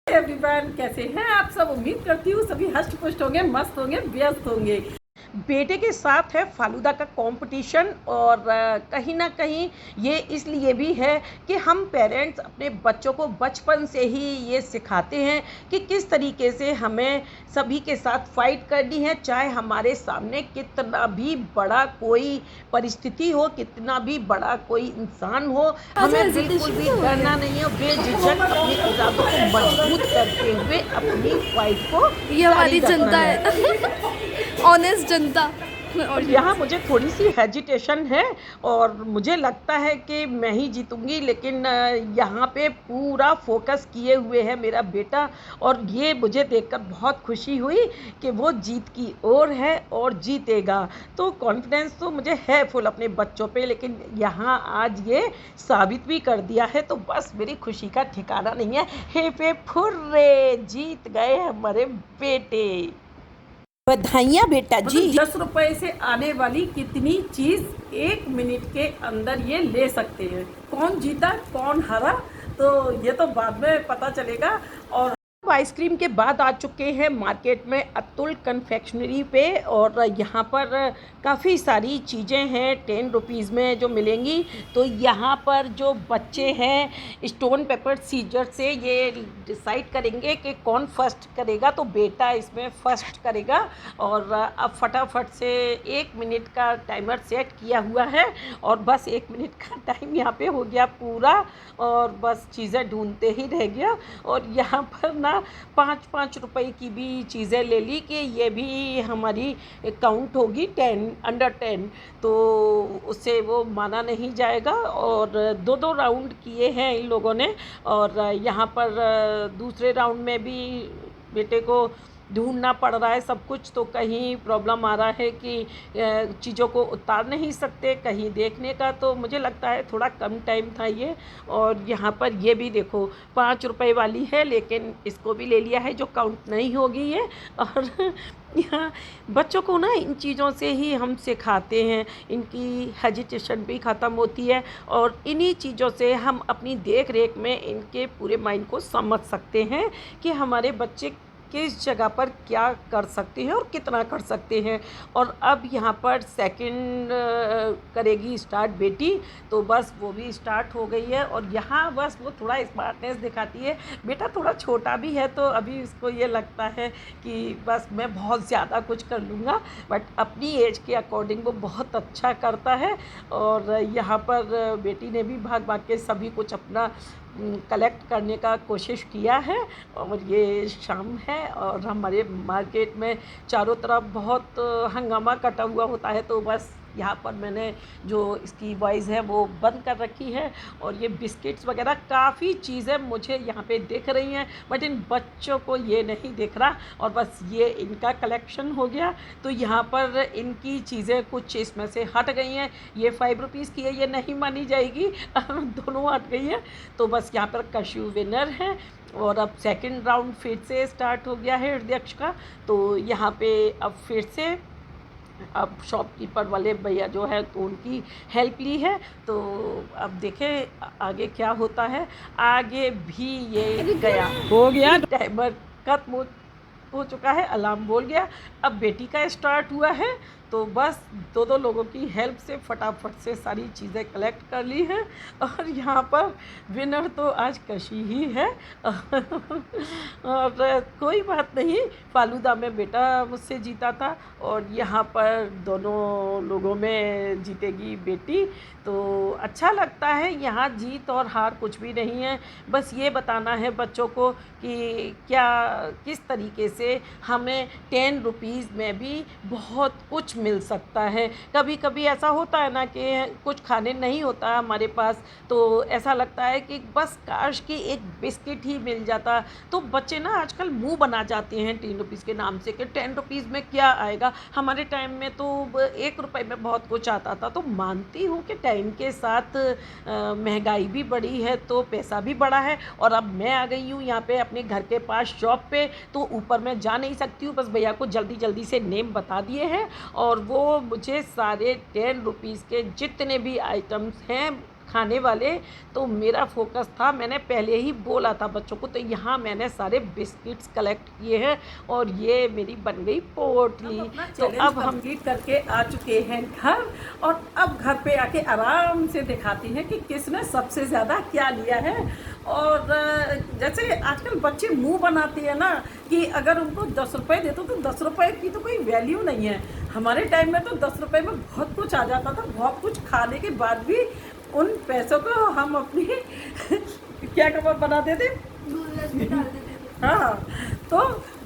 Everyone, कैसे हैं आप सब। उम्मीद करती हूँ सभी हष्ट पुष्ट होंगे, मस्त होंगे, व्यस्त होंगे। बेटे के साथ है फालूदा का कंपटीशन और कहीं ना कहीं ये इसलिए भी है कि हम पेरेंट्स अपने बच्चों को बचपन से ही ये सिखाते हैं कि किस तरीके से हमें सभी के साथ फाइट करनी है, चाहे हमारे सामने कितना भी बड़ा कोई परिस्थिति हो, कितना भी बड़ा कोई इंसान हो, हमें बिल्कुल भी डरना नहीं है। बेझिझक अपने इरादों को मजबूत करते हुए अपनी फाइट को ये हमारी जारी रखना जनता है। है। ऑनेस्ट जनता। और यहाँ मुझे थोड़ी सी हेजिटेशन है और मुझे लगता है कि मैं ही जीतूंगी, लेकिन यहाँ पे पूरा फोकस किए हुए है मेरा बेटा और ये मुझे देखकर बहुत खुशी हुई कि वो जीत की ओर है और जीतेगा। तो कॉन्फिडेंस तो मुझे है फुल अपने बच्चों पे, लेकिन यहाँ आज ये साबित भी कर दिया है, तो बस मेरी खुशी का ठिकाना नहीं है। हे पे फुर्रे, जीत गए हमारे बेटे। बधाइयाँ बेटा जी। 10 रुपए से आने वाली कितनी चीज 1 मिनट के अंदर ये ले सकते हैं। कौन जीता कौन हारा तो ये तो बाद में पता चलेगा। और आइसक्रीम के बाद आ चुके हैं मार्केट में अतुल कन्फेक्शनरी पे और यहाँ पर काफ़ी सारी चीज़ें हैं 10 रुपीज़ में जो मिलेंगी। तो यहाँ पर जो बच्चे हैं स्टोन पेपर सीजर से ये डिसाइड करेंगे कि कौन फर्स्ट करेगा, तो बेटा इसमें फर्स्ट करेगा। और अब फटाफट से 1 मिनट का टाइमर सेट किया हुआ है और बस 1 मिनट का टाइम यहाँ पे हो गया पूरा और बस चीज़ें ढूंढते ही रह गया। और यहाँ पर ना 5-5 रुपए की भी चीज़ें ले ली कि ये भी हमारी काउंट होगी 10 अंडर 10, तो उससे वो माना नहीं जाएगा। और 2-2 राउंड किए हैं इन लोगों ने और यहाँ पर दूसरे राउंड में भी बेटे को ढूंढना पड़ रहा है सब कुछ, तो कहीं प्रॉब्लम आ रहा है कि चीज़ों को उतार नहीं सकते कहीं देखने का, तो मुझे लगता है थोड़ा कम टाइम था ये। और यहाँ पर ये भी देखो 5 रुपए वाली है, लेकिन इसको भी ले लिया है जो काउंट नहीं होगी ये। और यहाँ बच्चों को ना इन चीज़ों से ही हम सिखाते हैं, इनकी हेजिटेशन भी ख़त्म होती है और इन्हीं चीज़ों से हम अपनी देख रेख में इनके पूरे माइंड को समझ सकते हैं कि हमारे बच्चे किस जगह पर क्या कर सकते हैं और कितना कर सकते हैं। और अब यहाँ पर सेकंड करेगी स्टार्ट बेटी, तो बस वो भी स्टार्ट हो गई है। और यहाँ बस वो थोड़ा स्मार्टनेस दिखाती है। बेटा थोड़ा छोटा भी है तो अभी इसको ये लगता है कि बस मैं बहुत ज़्यादा कुछ कर लूँगा, बट अपनी एज के अकॉर्डिंग वो बहुत अच्छा करता है। और यहाँ पर बेटी ने भी भाग भाग के सभी कुछ अपना कलेक्ट करने का कोशिश किया है। और ये शाम है और हमारे मार्केट में चारों तरफ बहुत हंगामा कटा हुआ होता है, तो बस यहाँ पर मैंने जो इसकी वॉइस है वो बंद कर रखी है। और ये बिस्किट्स वगैरह काफ़ी चीज़ें मुझे यहाँ पे दिख रही हैं, बट इन बच्चों को ये नहीं दिख रहा और बस ये इनका कलेक्शन हो गया। तो यहाँ पर इनकी चीज़ें कुछ इसमें से हट गई हैं। ये 5 रुपीज़ की है, ये नहीं मानी जाएगी दोनों हट गई हैं। तो बस यहाँ पर कशु विनर है। और अब सेकंड राउंड फिर से स्टार्ट हो गया है अध्यक्ष का। तो यहाँ पे अब फिर से अब शॉपकीपर वाले भैया जो है तो उनकी हेल्प ली है। तो अब देखें आगे क्या होता है। आगे भी ये गया, हो गया टाइमर खत्म हो चुका है, अलार्म बोल गया। अब बेटी का स्टार्ट हुआ है, तो बस 2-2 लोगों की हेल्प से फटाफट से सारी चीज़ें कलेक्ट कर ली हैं। और यहाँ पर विनर तो आज कशी ही है और कोई बात नहीं, फालूदा में बेटा मुझसे जीता था और यहाँ पर दोनों लोगों में जीतेगी बेटी। तो अच्छा लगता है, यहाँ जीत और हार कुछ भी नहीं है। बस ये बताना है बच्चों को कि क्या किस तरीके से हमें 10 रुपीज़ में भी बहुत कुछ मिल सकता है। कभी कभी ऐसा होता है ना कि कुछ खाने नहीं होता हमारे पास, तो ऐसा लगता है कि बस काश कि एक बिस्किट ही मिल जाता। तो बच्चे ना आजकल मुंह बना जाते हैं 10 रुपीज़ के नाम से कि 10 रुपीज़ में क्या आएगा। हमारे टाइम में तो 1 रुपए में बहुत कुछ आता था। तो मानती हूँ कि टाइम के साथ महंगाई भी बढ़ी है तो पैसा भी बढ़ा है। और अब मैं आ गई हूँ यहाँ पे अपने घर के पास शॉप पे, तो ऊपर मैं जा नहीं सकती हूँ। बस भैया को जल्दी जल्दी से नेम बता दिए हैं और वो मुझे सारे 10 रुपीज़ के जितने भी आइटम्स हैं खाने वाले, तो मेरा फोकस था, मैंने पहले ही बोला था बच्चों को, तो यहाँ मैंने सारे बिस्किट्स कलेक्ट किए हैं और ये मेरी बन गई पोटली। तो अब हम कंप्लीट करके आ चुके हैं घर, और अब घर पे आके आराम से दिखाती हैं कि किसने सबसे ज़्यादा क्या लिया है। और जैसे आजकल बच्चे मुंह बनाते हैं ना कि अगर उनको 10 रुपये दे दो तो 10 रुपये की तो कोई वैल्यू नहीं है। हमारे टाइम में तो 10 रुपये में बहुत कुछ आ जाता था, बहुत कुछ खाने के बाद भी उन पैसों को हम अपनी क्या कबाब बनाते थे, गुल्लक में डाल देते थे। हाँ, तो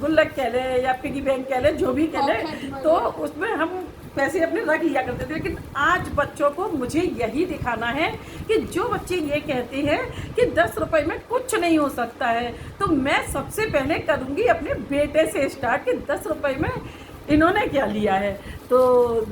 गुल्लक कह ले या पिगी बैंक कह ले, जो भी कह ले, तो उसमें हम पैसे अपने रख लिया करते थे। लेकिन आज बच्चों को मुझे यही दिखाना है कि जो बच्चे ये कहते हैं कि 10 रुपये में कुछ नहीं हो सकता है, तो मैं सबसे पहले करूँगी अपने बेटे से स्टार्ट कि 10 रुपये में इन्होंने क्या लिया है। तो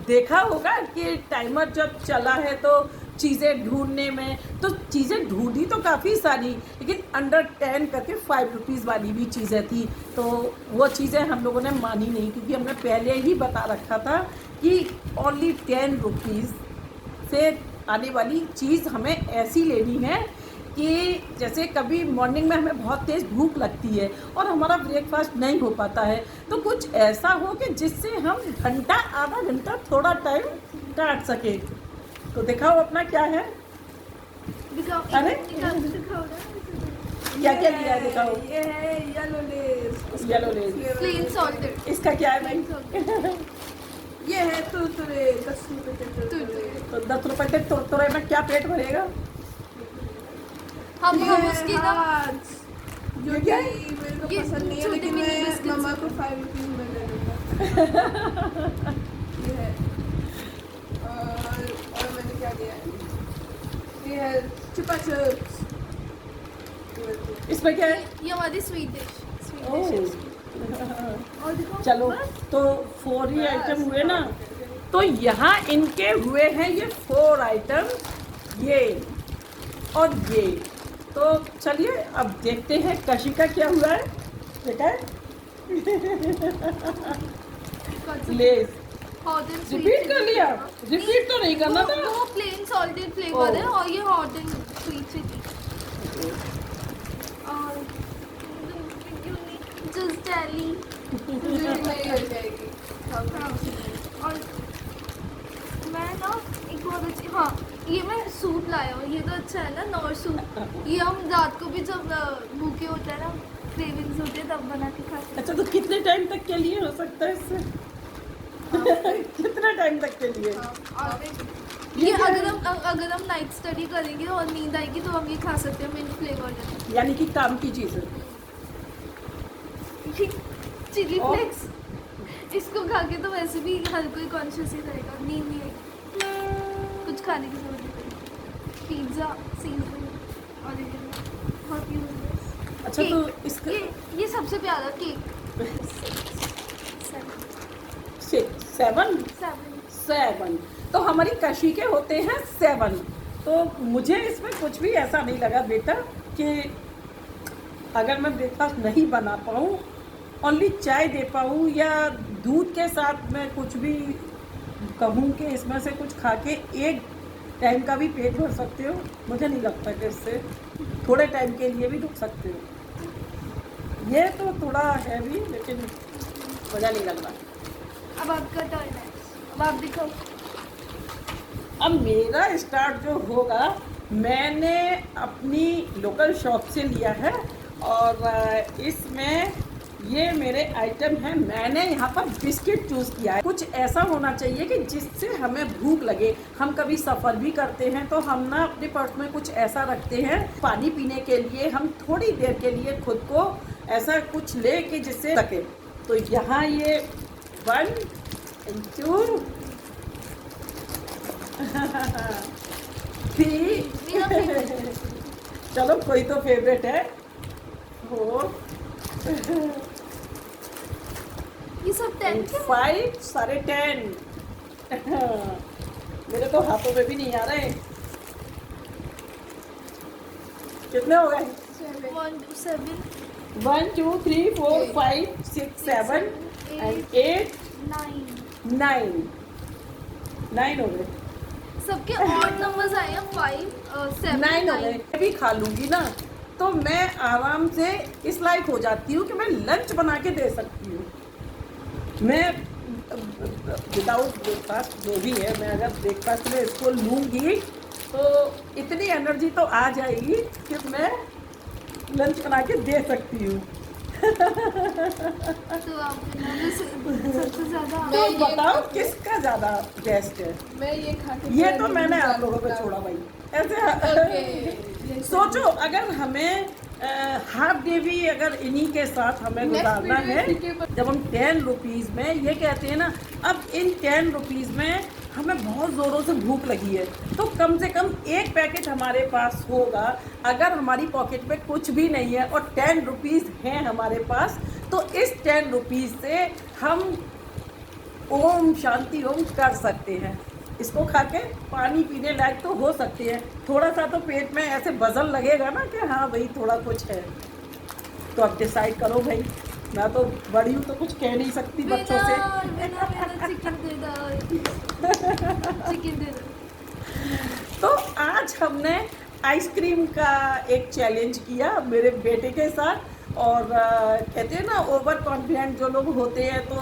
देखा होगा कि टाइमर जब चला है तो चीज़ें ढूंढने में, तो चीज़ें ढूंढी तो काफ़ी सारी, लेकिन अंडर 10 करके 5 रुपीज़ वाली भी चीज़ें थी, तो वो चीज़ें हम लोगों ने मानी नहीं, क्योंकि हमने पहले ही बता रखा था कि ओनली 10 रुपीज़ से आने वाली चीज़ हमें ऐसी लेनी है कि जैसे कभी मॉर्निंग में हमें बहुत तेज़ भूख लगती है और हमारा ब्रेकफास्ट नहीं हो पाता है, तो कुछ ऐसा हो कि जिससे हम घंटा आधा घंटा थोड़ा टाइम काट सके। तो दिखाओ अपना क्या है, दिखाओ, अरे? दिखाओ ना। क्या क्या लिया है, दिखाओ। ये है yellow Lay's, yellow Lay's, plain salted. इसका क्या है भाई? ये है तुरतुरे, 10 रुपए के तुरतुरे। तो 10 रुपये के तुरतुरे में क्या पेट भरेगा? हम ये उसकी ना Hearts, जो ये कि क्या है? मेरे को ये पसंद नहीं है, छोटे लेकिन mini मैं biscuits मम्मा को 5 रुपीज में ले लूँगा। ये है, और मैंने क्या लिया है? ये है चुपा चुप्स। इसमें क्या है? ये हमारी स्वीट डिश। ओह, और दिखाओ चलो, बस। तो 4 ही आइटम हुए ना, तो यहाँ इनके हुए हैं ये 4 आइटम, ये और ये। तो चलिए अब देखते हैं कशी का क्या हुआ है। देखा है? Less hot and sweet. Repeat कर लिया, रिपीट तो नहीं करना था। वो प्लेन सॉल्टेड फ्लेवर है ओह। और ये हॉट एंड स्वीट चिली। और जस्ट डेली। नहीं हो जाएगी। और मैं ना एक बहुत अच्छी, हाँ, ये मैं सूप लाया हूँ, ये तो अच्छा है ना, नॉर सूप। ये हम रात को भी जब भूखे होते हैं ना, क्रेविंग्स होते हैं, तब बना के खाते हैं। अच्छा, तो कितने टाइम तक के लिए हो सकता है इससे? कितना टाइम तक के लिए? और ये ये क्या अगर हम नाइट स्टडी करेंगे और नींद आएगी तो हम ये खा सकते हैं, मिंट फ्लेवर यानी कि काम की चीज़ है। चिली और? फ्लेक्स। इसको खा के तो वैसे भी हर कोई कॉन्शियस ही रहेगा, नींद नहीं आएगी, कुछ खाने की जरूरत नहीं पड़ेगी। पिज्ज़ा, सीजन, ऑरिजिनल, बहुत यूजलेस। अच्छा, तो इसका ये सबसे प्यारा केक। 7 तो हमारी कशी के होते हैं 7। तो मुझे इसमें कुछ भी ऐसा नहीं लगा बेटा कि अगर मैं ब्रेकफास्ट नहीं बना पाऊँ, ओनली चाय दे पाऊँ या दूध के साथ मैं कुछ भी कहूँ कि इसमें से कुछ खा के एक टाइम का भी पेट भर सकते हो, मुझे नहीं लगता कि इससे थोड़े टाइम के लिए भी रुक सकते हो। ये तो थोड़ा है भी, लेकिन मज़ा नहीं लग रहा। अब आपका टर्न है, अब आप दिखाओ। अब मेरा स्टार्ट जो होगा, मैंने अपनी लोकल शॉप से लिया है और इसमें ये मेरे आइटम हैं। मैंने यहाँ पर बिस्किट चूज़ किया है। कुछ ऐसा होना चाहिए कि जिससे हमें भूख लगे। हम कभी सफ़र भी करते हैं तो हम ना अपने पर्स में कुछ ऐसा रखते हैं पानी पीने के लिए, हम थोड़ी देर के लिए खुद को ऐसा कुछ ले कि जिससे सके। तो यहाँ ये 1 and 2 मेरा favorite। 3 चलो, कोई तो फेवरेट है। 4 ये सब 10 के 5 सारे 10 मेरे तो हाथों में भी नहीं आ रहे। कितने हो गए? 1 to 7 1 2 3 4 5 6 7 and 8 9 9 9 हो गए। सबके ऑड नंबर्स आए हैं 5, 7, 9 हो गए। 9। मैं भी खा लूँगी ना तो मैं आराम से इस लायक हो जाती हूँ कि मैं लंच बना के दे सकती हूँ। मैं विदाउट ब्रेकफास्ट जो भी है, मैं अगर ब्रेकफास्ट में इसको लूँगी तो इतनी एनर्जी तो आ जाएगी कि मैं लंच बना के दे सकती हूँ। तो आपके नाम में सबसे ज़्यादा तो ये बताओ खाती हूँ। किसका ज़्यादा बेस्ट है? मैं ये खा के ये मेरा तो दिन मैंने आप गुजार लोगों को देता हूँ। छोड़ा भाई। ऐसे ओके। सोचो अगर हमें हाफ डे भी अगर इन्हीं के साथ हमें Next गुजारना video है, इसी के ऊपर- जब हम 10 रुपीज़ में ये कहते हैं ना, अब इन 10 रुपीज़ में हमें बहुत ज़ोरों से भूख लगी है तो कम से कम एक पैकेट हमारे पास होगा। अगर हमारी पॉकेट में कुछ भी नहीं है और 10 रुपीज़ हैं हमारे पास, तो इस 10 रुपीज़ से हम ओम शांति ओम कर सकते हैं। इसको खा के पानी पीने लायक तो हो सकते हैं। थोड़ा सा तो पेट में ऐसे बजल लगेगा ना कि हाँ भाई थोड़ा कुछ है। तो अब डिसाइड करो भाई, मैं तो बड़ी हूँ तो कुछ कह नहीं सकती बच्चों से। बिना चिकन दे दो, चिकन दे दो। तो आज हमने आइसक्रीम का एक चैलेंज किया मेरे बेटे के साथ। और कहते हैं ना ओवर कॉन्फिडेंट जो लोग होते हैं तो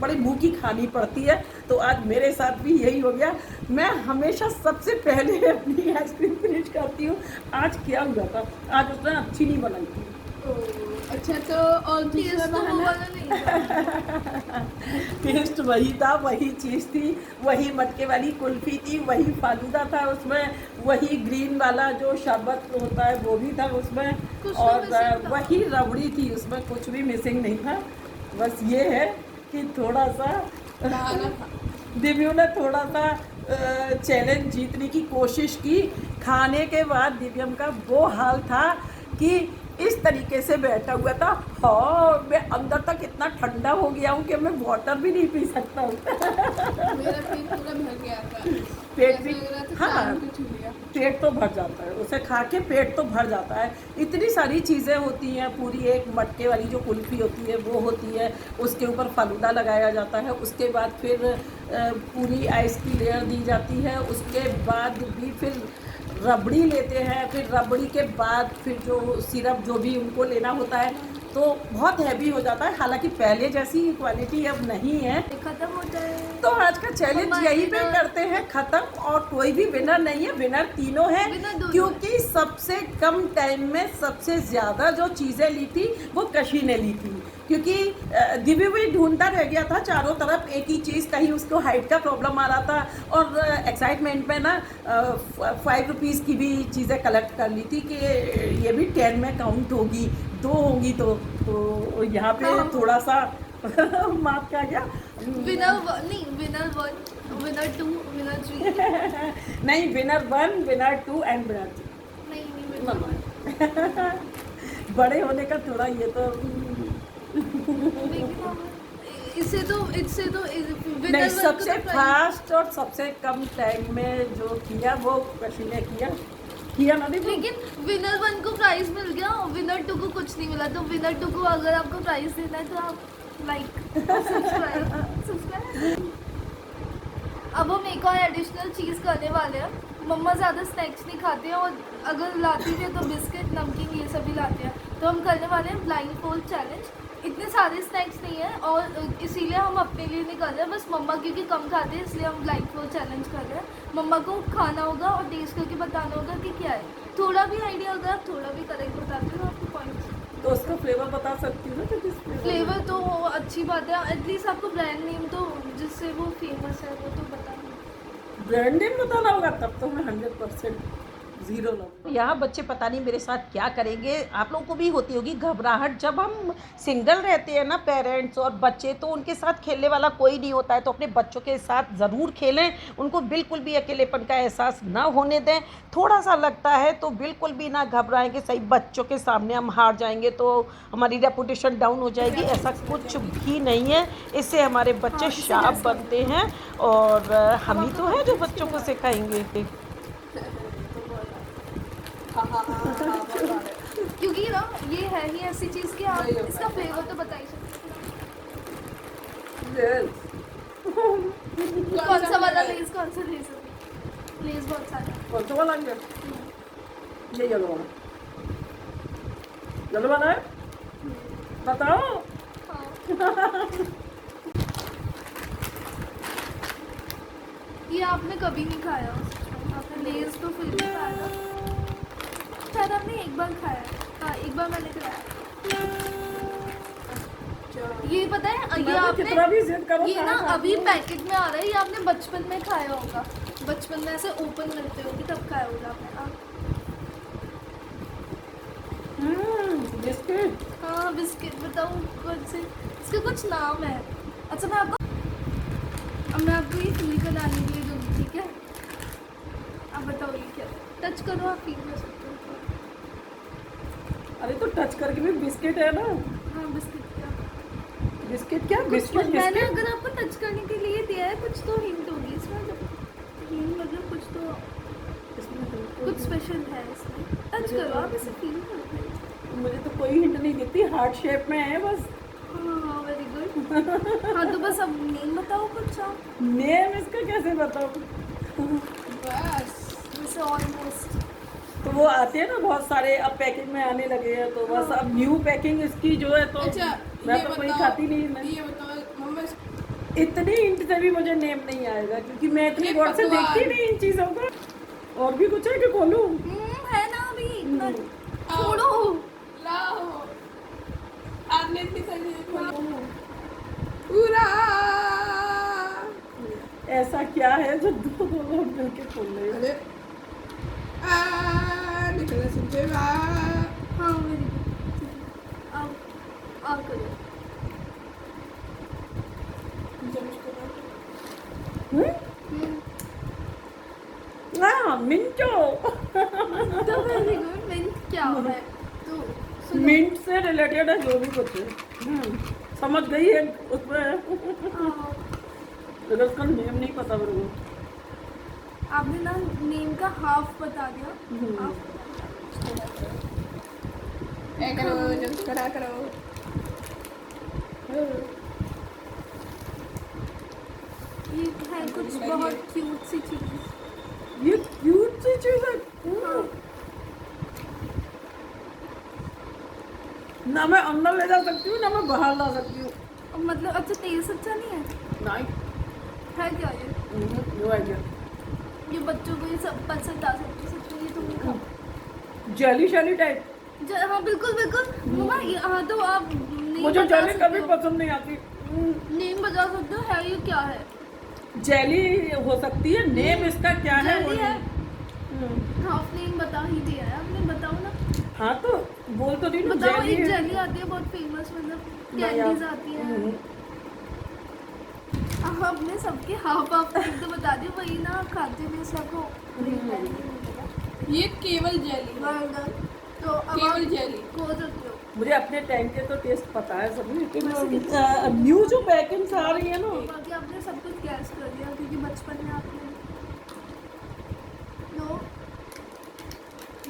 बड़ी भूखी खानी पड़ती है। तो आज मेरे साथ भी यही हो गया। मैं हमेशा सबसे पहले अपनी आइसक्रीम फिनिश करती हूँ। आज क्या हुआ था, आज उसने अच्छी नहीं बनाई थी। अच्छा तो और दूसरा टेस्ट तो वो बहाना वाला नहीं था। टेस्ट वही था, वही चीज़ थी, वही मटके वाली कुल्फ़ी थी, वही फालूदा था उसमें, वही ग्रीन वाला जो शरबत होता है वो भी था उसमें, कुछ और तो missing था। वही रबड़ी थी उसमें, कुछ भी मिसिंग नहीं था। बस ये है कि थोड़ा सा बहाना था। दिव्यू ने थोड़ा सा चैलेंज जीतने की कोशिश की। खाने के बाद दिव्यम का वो हाल था कि इस तरीके से बैठा हुआ था। हाँ, मैं अंदर तक इतना ठंडा हो गया हूँ कि मैं वाटर भी नहीं पी सकता हूँ। मेरा पेट पूरा भर गया था। पेट ऐसा भी, लग रहा था हाँ, चांद को छू लिया। पेट तो भर जाता है, उसे खा के पेट तो भर जाता है। इतनी सारी चीज़ें होती हैं, पूरी एक मटके वाली जो कुल्फ़ी होती है वो होती है, उसके ऊपर फालूदा लगाया जाता है, उसके बाद फिर पूरी आइस की लेयर दी जाती है, उसके बाद भी फिर रबड़ी लेते हैं, फिर रबड़ी के बाद फिर जो सिरप जो भी उनको लेना होता है, तो बहुत हैवी हो जाता है। हालांकि पहले जैसी क्वालिटी अब नहीं है। खत्म होता है। तो आज का चैलेंज हमारे यहीं पे winner- करते हैं ख़त्म। और कोई भी विनर नहीं है, विनर तीनों हैं, Winner दोनों क्योंकि सबसे कम टाइम में सबसे ज़्यादा जो चीज़ें ली थी वो कशी ने ली थी। क्योंकि दिव्य भी ढूंढता रह गया था चारों तरफ एक ही चीज़, कहीं उसको हाइट का प्रॉब्लम आ रहा था और एक्साइटमेंट में ना 5 रुपीज़ की भी चीज़ें कलेक्ट कर ली थी कि ये भी 10 में काउंट होगी, 2 होंगी। तो यहाँ पे हाँ। थोड़ा सा माफ का क्या विनर नहीं, विनर 1, विनर 2, विनर 3। नहीं, विनर 1, विनर 2 एंड विनर 3। नहीं नहीं, विनर 1। बड़े होने का थोड़ा ये तो इससे तो नहीं, विनर सबसे फास्ट और सबसे कम टाइम में जो किया वो कशी ने किया ना दीदी। लेकिन विनर 1 को प्राइस मिल गया और विनर 2 को कुछ नहीं मिला। तो विनर 2 को अगर आपको प्राइस देना है तो आप लाइक सब्सक्राइब। अब हम एक और एडिशनल चीज़ करने वाले हैं। मम्मा ज़्यादा स्नैक्स नहीं खाते हैं और अगर लाती भी है तो बिस्किट नमकीन ये सभी लाते हैं। तो हम करने वाले हैं ब्लाइंड फोल्ड चैलेंज। इतने सारे स्नैक्स नहीं है और इसीलिए हम अपने लिए नहीं कर रहे हैं, बस मम्मा क्योंकि कम खाते हैं इसलिए हम ब्लाइंड फोल्ड चैलेंज कर रहे हैं। मम्मा को खाना होगा और टेस्ट करके बताना होगा कि क्या है। थोड़ा भी आइडिया अगर आप थोड़ा भी करेक्ट बताते हो आपको पॉइंट्स। तो उसका फ्लेवर बता सकती हूँ ना कि किस फ्लेवर तो अच्छी बात है, एटलीस्ट आपको ब्रांड नेम तो जिससे वो फेमस है वो तो बता दो। ब्रांड नेम बताना होगा, तब तो मैं 100% 0 लूँगा। यहाँ बच्चे पता नहीं मेरे साथ क्या करेंगे। आप लोगों को भी होती होगी घबराहट, जब हम सिंगल रहते हैं ना पेरेंट्स और बच्चे, तो उनके साथ खेलने वाला कोई नहीं होता है। तो अपने बच्चों के साथ ज़रूर खेलें, उनको बिल्कुल भी अकेलेपन का एहसास ना होने दें। थोड़ा सा लगता है तो बिल्कुल भी ना घबराएं कि सही बच्चों के सामने हम हार जाएंगे तो हमारी रेपुटेशन डाउन हो जाएगी। ऐसा कुछ भी नहीं है, इससे हमारे बच्चे शार्प बनते हैं और हम ही तो हैं जो बच्चों को सिखाएंगे। क्योंकि ना ये है ही ऐसी चीज़ कि आप इसका फ्लेवर तो बता ही सकते हैं। कौन सा वाला लेस, कौन सा लेस? लेस बहुत सारे कौन सा वाला लेंगे? ये येलो वाला। येलो वाला है? बताओ। हाँ। ये आपने कभी नहीं खाया, आपने लेस तो फिर भी खाया, शायद आपने एक बार खाया है। हाँ, एक बार मैंने खाया। ये पता है, ये मैं तो आपने कितना भी जिद करो ये ना खाना अभी खाती हूँ। पैकेट में आ रहा है, ये आपने बचपन में खाया होगा, बचपन में ऐसे ओपन करते होगी तब खाया होगा आपने। बिस्किट। हाँ बिस्किट, बताऊँ कौन से, इसका कुछ नाम है। अच्छा मैं आपको, अब मैं आपको ये फील कराने के लिए दूँगी, ठीक है? आप बताओ ये क्या, टच करो, आप फील कर सकते हो। अरे तो टच करके भी बिस्किट है ना। हाँ बिस्किट क्या, बिस्किट क्या? कुछ बिस्किट मैंने बिस्किट। अगर आपको टच करने के लिए दिया है, कुछ तो हिंट होगी इसमें, हिंट मतलब कुछ तो, कुछ स्पेशल है इसमें। टच करो, आप इसे फील करो। मुझे तो कोई हिंट नहीं देती, हार्ट शेप में है बस। हाँ वेरी गुड। हाँ तो बस अब नेम बताओ कुछ आप। नेम इसका कैसे बताऊँ? बस वैसे ऑलमोस्ट तो वो आते हैं ना बहुत सारे, अब पैकिंग में आने लगे हैं, तो बस अब न्यू पैकिंग इसकी जो है, तो अच्छा मैं ये तो कोई बताओ, खाती नहीं। मैं ये बताओ मम्मा, इतनी हिंट से भी मुझे नेम नहीं आएगा, क्योंकि मैं इतनी ये गौर से पकवान। देखती नहीं इन चीज़ों को। और भी कुछ है कि खोलूँ? है ना अभी इतना, आओ। छोड़ो। लाओ, आपने इतनी सारी चीजें खोली। पूरा ऐसा क्या है जो दो लोग मिलके खोल रहे हैं? अरे निकला सुनते हाँ वेरी गुड, आप करो। हाँ, मिंटो। तो वेरी गुड, मिंट क्या है? तो सुनो। मिंट से रिलेटेड है जो भी कुछ है। समझ गई है उसमें, हाँ, अगर उसका नेम नहीं पता मेरे को। आपने ना नेम का हाफ बता दिया। हाफ ए करो, जल्दी करा करो। ये है कुछ बहुत क्यूट सी चीज। ये क्यूट सी चीज है। हाँ, ना मैं अंदर ले जा सकती हूँ, ना मैं बाहर ला सकती हूँ। मतलब अच्छा टेस्ट अच्छा नहीं है? नहीं, है क्या ये? No idea. ये बच्चों को ये सब पसंद आ सकती है, ये तुम नहीं खाओ। जेली शेली टाइप। हाँ बिल्कुल बिल्कुल मम्मा, हाँ तो आप नेम मुझे बता जेली सकते कभी हो। पसंद नहीं आती। नेम बता सकते हो, है ये क्या है? जेली हो सकती है, नेम इसका क्या है वो जेली है। नहीं। हाफ नेम बता ही दिया है आपने, बताओ ना। हाँ तो बोल तो रही हूँ, बताओ, जेली एक है। जेली आती है बहुत फेमस, मतलब नहीं कैंडीज यार। आती है। आपने सबके हाफ हाफ तो बता दिया, वही ना आप खाते भी सबको। ये केवल जेली है, तो अब केवल आप जेली। खो सकते हो। मुझे अपने टाइम के तो टेस्ट पता है सभी, लेकिन न्यू जो पैकिंग्स आ रही है ना, बाकी आपने सब कुछ गैस कर दिया, क्योंकि बचपन में आपने नो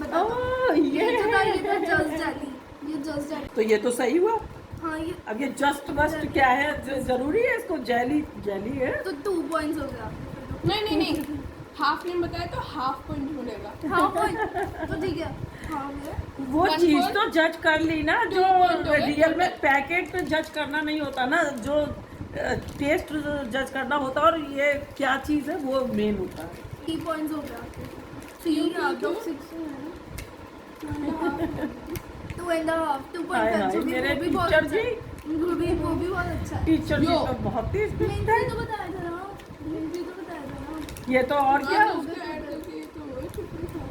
बताओ। ये ये तो था, ये है। तो जस्ट जेली, ये जस्ट जेली। तो ये तो सही हुआ। हाँ ये अब ये जस्ट बस्ट क्या है, जरूरी है इसको जेली जेली है। तो 2 पॉइंट्स हो गया आपके। नहीं नहीं नहीं, हाफ नेम बताया तो हाफ पॉइंट मिलेगा। हाँ पॉइंट तो ठीक है। हाँ मेरे वो One चीज point, तो जज कर ली ना, जो 2 point हो गए, रियल में पैकेट पे जज करना नहीं होता ना, जो टेस्ट जज करना होता है, और ये क्या चीज है वो मेन होता है। 3 पॉइंट्स हो गया आपके। 3 आउट ऑफ 6 है ना। 2.5 हाय हाय, 2.5 मेरे वो भी बहुत टीचर अच्छा है। जी, वो भी बहुत अच्छा है। टीचर जी यो। तो बहुत तेज मिंट है। भी तो बताया था ना, मिंट भी तो बताया था ना। ये तो और क्या, हाँ, उसको ऐड करके तो वही छुट्टी था।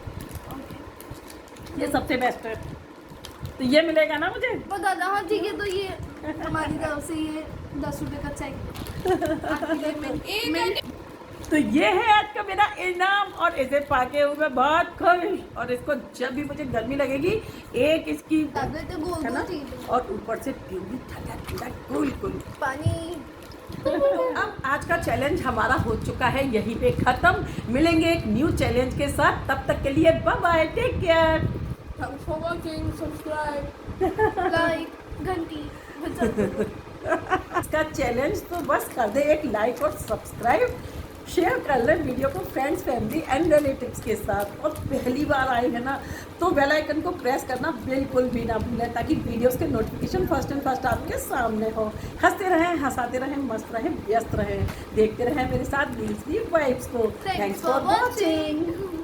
ओके ये सबसे बेस्ट है। तो ये मिलेगा ना मुझे। बता था। हाँ ठीक है, तो ये हमारी तरफ से ये 10 रुपये का चेक आपके लिए मिंट। तो ये है आज का मेरा इनाम, और इसे पाके हूँ मैं बहुत खुश। और इसको जब भी मुझे गर्मी लगेगी, एक इसकी लग रहे थे गोल है ना, गोल चीज। और ऊपर से पीऊंगी ठंडा ठंडा कूल कूल। पानी। अब आज का चैलेंज हमारा हो चुका है यहीं पे खत्म। मिलेंगे एक न्यू चैलेंज के साथ, तब तक के लिए bye bye, take care. Thanks for watching, subscribe. Like घंटी बजा दो। इसका चैलेंज तो बस कर दे एक लाइक और सब्सक्राइब, शेयर कर लें वीडियो को फ्रेंड्स, फैमिली एंड रिलेटिव्स के साथ। और पहली बार आए हैं ना तो बेल आइकन को प्रेस करना बिल्कुल भी ना भूलें, ताकि वीडियोस के नोटिफिकेशन फर्स्ट एंड फर्स्ट आपके सामने हो। हंसते रहें, हंसाते रहें, मस्त रहें, व्यस्त रहें, देखते रहें मेरे साथ रील्स की वाइब्स को। Thanks for watching.